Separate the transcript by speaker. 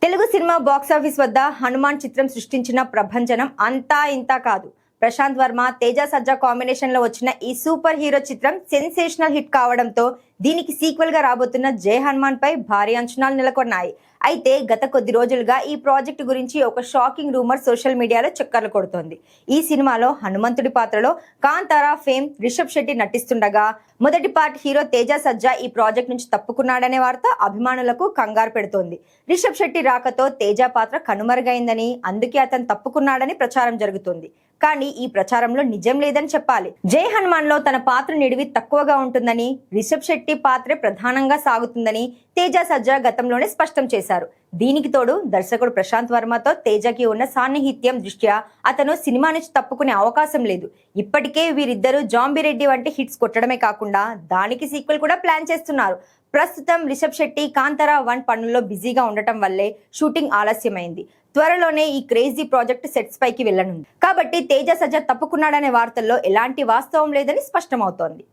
Speaker 1: Telugu cinema box office వద్ద హనుమాన్ చిత్రం సృష్టించిన ప్రభంజనం అంతా ఇంతా కాదు. ప్రశాంత్ వర్మ, తేజ సజ్జా కాంబినేషన్ లో వచ్చిన ఈ సూపర్ హీరో చిత్రం సెన్సేషనల్ హిట్ కావడంతో దీనికి సీక్వెల్ గా రాబోతున్న జై హనుమాన్ పై భారీ అంచనాలు నెలకొన్నాయి. అయితే గత కొద్ది రోజులుగా ఈ ప్రాజెక్టు గురించి ఒక షాకింగ్ రూమర్ సోషల్ మీడియాలో చక్కర్లు కొడుతోంది. ఈ సినిమాలో హనుమంతుడి పాత్రలో కాంతారా ఫేమ్ రిషబ్ శెట్టి నటిస్తుండగా మొదటి పార్ట్ హీరో తేజ సజ్జా ఈ ప్రాజెక్ట్ నుంచి తప్పుకున్నాడనే వార్త అభిమానులకు కంగారు పెడుతోంది. రిషబ్ శెట్టి రాకతో తేజ పాత్ర కనుమరుగైందని, అందుకే అతను తప్పుకున్నాడని ప్రచారం జరుగుతుంది. కానీ ఈ ప్రచారంలో నిజం లేదని చెప్పాలి. జై హనుమాన్ లో తన పాత్ర నిడివి తక్కువగా ఉంటుందని, రిషబ్ శెట్టి పాత్రే ప్రధానంగా సాగుతుందని తేజ సజ్జా గతంలోనే స్పష్టం చేశారు. దీనికి తోడు దర్శకుడు ప్రశాంత్ వర్మతో తేజకి ఉన్న సాన్నిహిత్యం దృష్ట్యా అతను సినిమా నుంచి తప్పుకునే అవకాశం లేదు. ఇప్పటికే వీరిద్దరూ జాంబిరెడ్డి వంటి హిట్స్ కొట్టడమే కాకుండా దానికి సీక్వెల్ కూడా ప్లాన్ చేస్తున్నారు. ప్రస్తుతం రిషబ్ శెట్టి కాంతారా 1 పనుల్లో బిజీగా ఉండటం వల్లే షూటింగ్ ఆలస్యమైంది. త్వరలోనే ఈ క్రేజీ ప్రాజెక్ట్ సెట్స్ పైకి వెళ్లనుంది. కాబట్టి తేజ సజ్జా తప్పుకున్నాడనే వార్తల్లో ఎలాంటి వాస్తవం లేదని స్పష్టమవుతోంది.